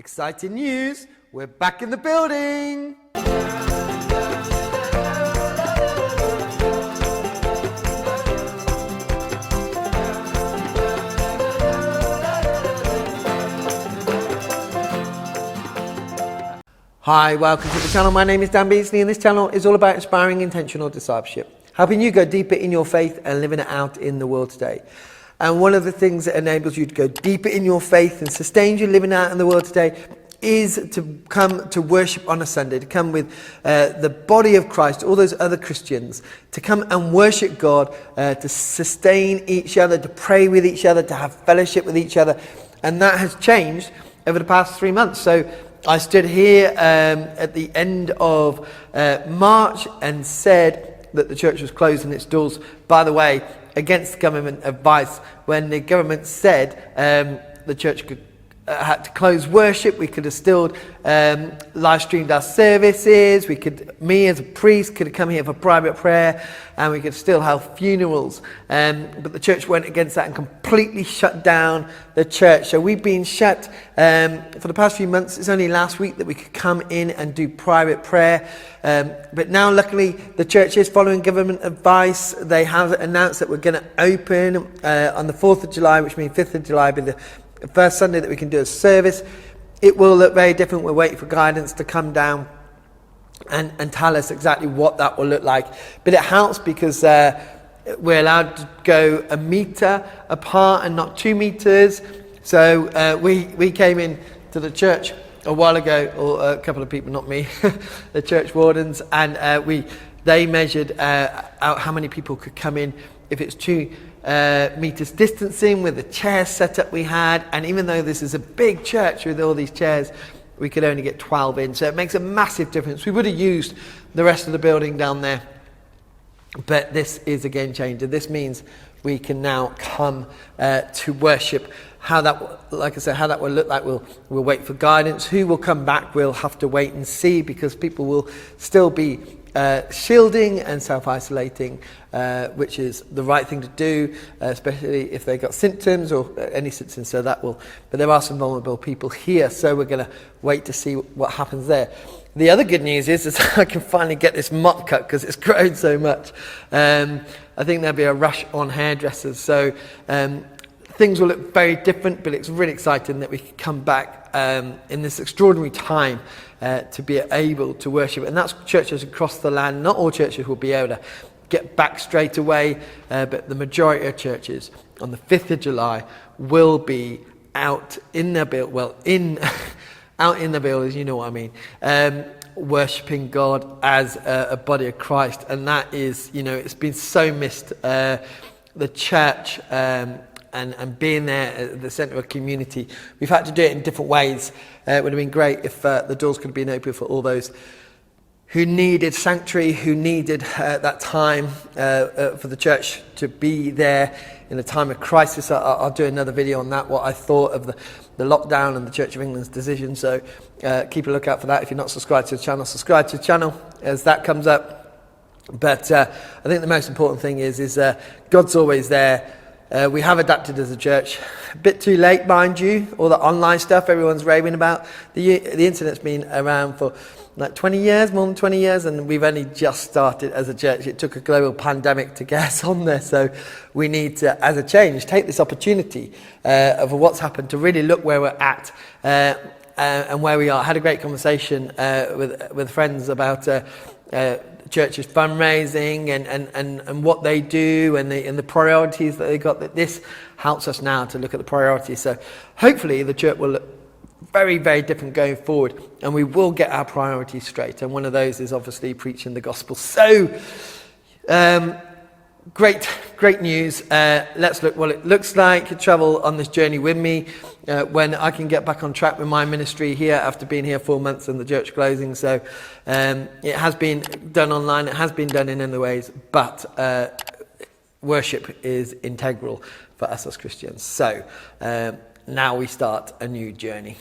Exciting news, we're back in the building. Hi, welcome to the channel. My name is Dan Beasley and this channel is all about inspiring intentional discipleship, helping you go deeper in your faith and living it out in the world today. And one of the things that enables you to go deeper in your faith and sustains you living out in the world today is to come to worship on a Sunday, to come with the body of Christ, all those other Christians, to come and worship God, to sustain each other, to pray with each other, to have fellowship with each other. And that has changed over the past 3 months. So I stood here at the end of March and said that the church was closing its doors, by the way, against government advice. When the government said the church had to close worship, we could have still live streamed our services. Me as a priest could have come here for private prayer, and we could still have funerals. But the church went against that and completely shut down the church. So we've been shut for the past few months. It's only last week that we could come in and do private prayer. But now, luckily, the church is following government advice. They have announced that we're going to open on the 4th of July, which means 5th of July will be the first Sunday that we can do a service. It will look very different. We're waiting for guidance to come down and tell us exactly what that will look like. But it helps because we're allowed to go 1 meter apart and not 2 meters. So we came in to the church a while ago, or a couple of people, not me, the church wardens, and they measured out how many people could come in if it's 2 meters distancing with the chair setup we had. And even though this is a big church with all these chairs, we could only get 12 in. So it makes a massive difference. We would have used the rest of the building down there, but this is a game changer. This means we can now come to worship. How that, like I said, how that will look like, we'll wait for guidance. Who will come back, we'll have to wait and see, because people will still be shielding and self-isolating, which is the right thing to do, especially if they got symptoms or any symptoms. So that will, but there are some vulnerable people here, so we're going to wait to see what happens there. The other good news is I can finally get this mop cut because it's grown so much. I think there'll be a rush on hairdressers, so things will look very different, but it's really exciting that we can come back in this extraordinary time to be able to worship. And that's churches across the land. Not all churches will be able to get back straight away, but the majority of churches on the 5th of July will be out in their out in the buildings, you know what I mean, worshipping God as a body of Christ. And that is, it's been so missed, the church, and being there at the centre of a community. We've had to do it in different ways. It would have been great if the doors could have been open for all those who needed sanctuary, who needed that time for the church to be there in a time of crisis. I'll do another video on that, what I thought of the lockdown and the Church of England's decision. So keep a lookout for that. If you're not subscribed to the channel, subscribe to the channel as that comes up. But I think the most important thing is God's always there. We have adapted as a church, a bit too late, mind you. All the online stuff everyone's raving about. The internet's been around for like 20 years, more than 20 years, and we've only just started as a church. It took a global pandemic to get us on there, so we need to, as a change, take this opportunity of what's happened to really look where we're at and where we are. I had a great conversation with friends about churches fundraising and what they do and the priorities that they got. That this helps us now to look at the priorities. So hopefully the church will look very, very different going forward, and we will get our priorities straight. And one of those is obviously preaching the gospel. So great news. Let's look what it looks like. Travel on this journey with me when I can get back on track with my ministry here after being here 4 months and the church closing. So it has been done online, it has been done in other ways, but worship is integral for us as Christians. So now we start a new journey.